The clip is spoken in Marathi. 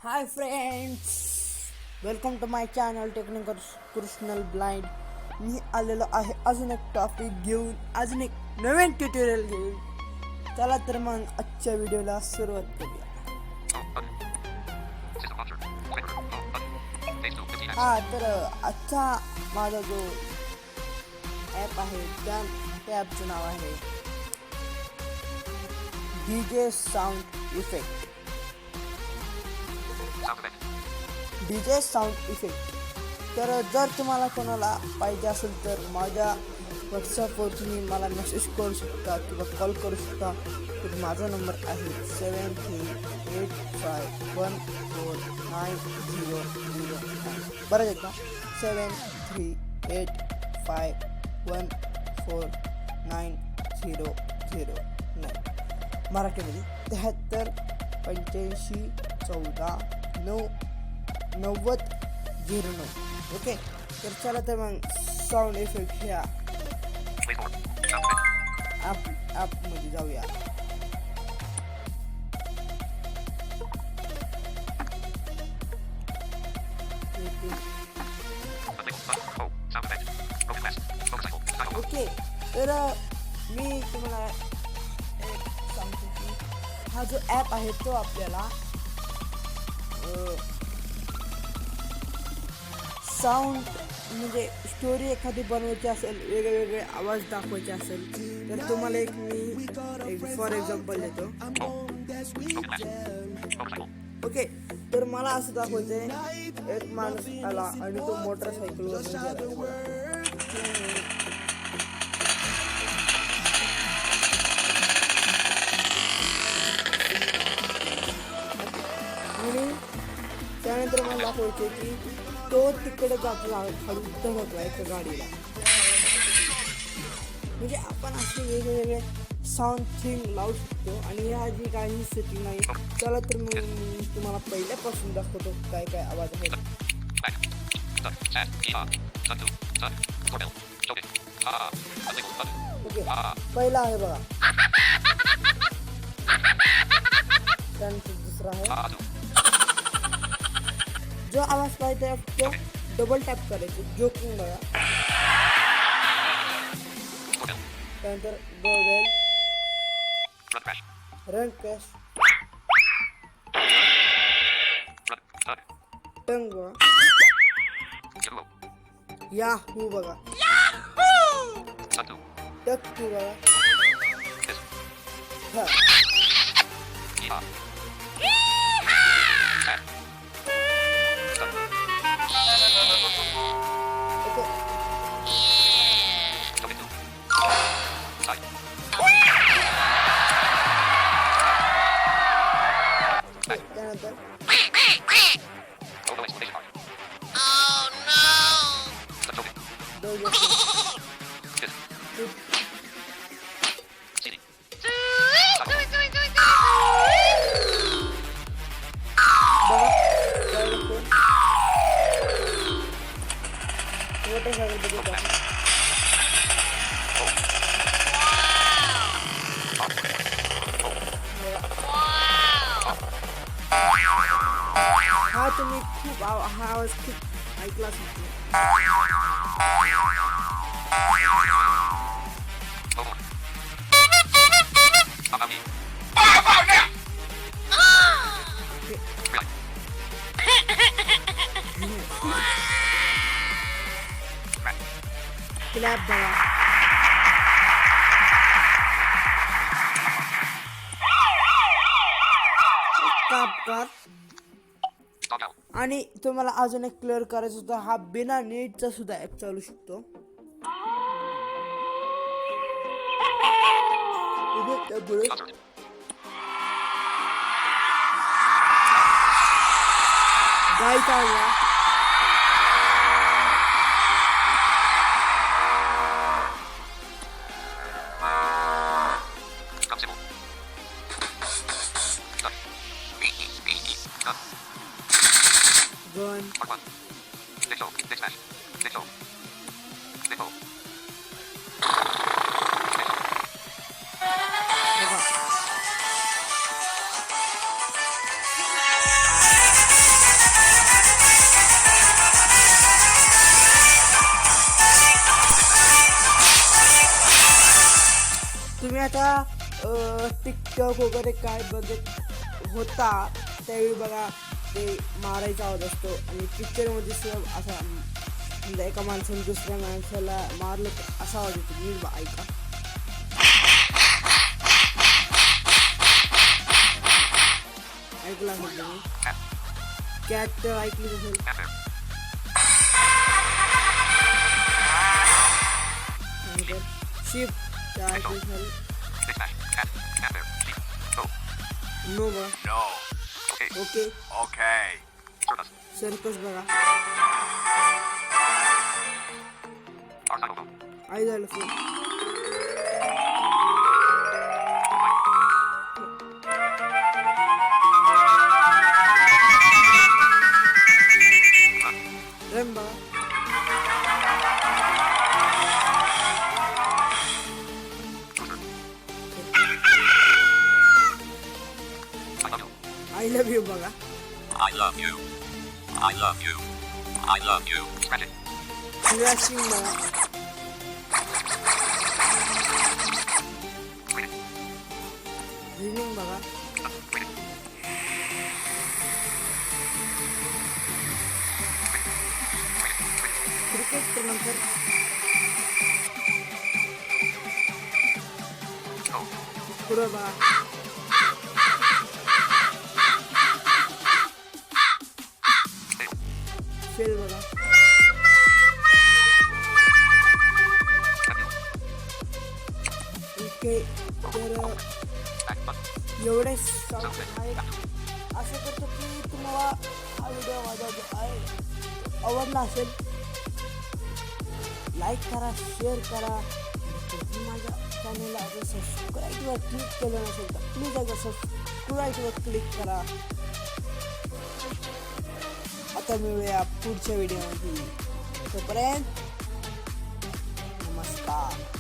High friends, welcome to my channel technical Krishnal blind. मी आलेलो आहे अजून एक टॉपिक घेऊन, अजून एक नवीन ट्युटोरियल घेऊन. चला तर मग आजच्या व्हिडिओला सुरुवात करूया. तर आजचा माझा जो ॲप आहे त्या ॲपचं नाव आहे DJ sound effect. DJ sound effect. तर जर तुम्हाला कोणाला पाहिजे असेल तर माझ्या व्हॉट्सअपवर तुम्ही मला मेसेज करू शकता किंवा कॉल करू शकता. तर माझा नंबर आहे 7385149009. बरं एकदा 7385149009. मराठीमध्ये 7385149009. ओके, तर चला तर मग साऊंड इफेक्ट ह्या ॲपमध्ये जाऊया. ओके, तर मी तुम्हाला एक सांगतो की हा जो ॲप आहे तो आपल्याला साऊंड म्हणजे स्टोरी एखादी बनवायची असेल, वेगवेगळे आवाज दाखवायचे असेल तर तुम्हाला मी फॉर एक्झाम्पल देतो. ओके, तर मला असं दाखवायचं आहे, एक माणूस आला आणि तो मोटरसायकलवर गेला. आणि त्यानंतर मला दाखवायचे की तो तिकडे जातो, खाली धडकला एका गाडीला. म्हणजे आपण असे वेगवेगळे साऊंड थिंग लावू शकतो आणि ह्याची काही सेटिंग नाही. चला तर मग तुम्हाला पहिल्यापासून दाखवतो काय काय आवाज आहे. ओके, पहिला आहे बघा, त्यानंतर दुसरा आहे. जो आवाज पाहिजे तो डबल टॅप करायचे, जोकिंग बघा. त्यानंतर गोवेल, रन क्रॅश, टंग बघा, याहू बघा, टक्की बघा, त्यानंतर हा तुम्ही खूप हा आवाज खूप ऐकलाच नाही. क्लॅप बघा, कापकार. आणि तुम्हाला अजून एक क्लिअर करायचं होतं, हा बिना नेटचा सुद्धा ॲप चालू शकतो. गाय चालला, गन, तुम्ही आता टिकटॉक वगैरे काय बघत होता त्यावेळी बघा ते मारायचा आवाज असतो आणि पिक्चरमध्ये सुद्धा असा समजा एका माणसाने दुसऱ्या माणसाला मारलं तर असा आवाज येतो. नीट ऐका. ऐकला असेल तुम्ही. कॅट तर ऐकली असेल. शिप तर ऐकली असेल. नो बघा. ओके. सर्कस बघा. आई झालं फोन. रन बघा. आय लव्ह यू बघा. I love you. I love you. I love you. Credit. Crashing बघा. Winning बघा. क्रिकेट नंतर पुढं बघा. फेल बघा. ओके तर एवढेच आहे. असं करतो की तुम्हाला हा व्हिडिओ माझा आवडला असेल लाईक करा, शेअर करा. तुम्ही माझ्या चॅनलला जर सबस्क्राईबवर क्लिक केलं नसेल तर प्लीज एकदा सबस्क्राईबवर क्लिक करा. आता मिळूया पुढच्या व्हिडिओमध्ये. तोपर्यंत नमस्कार.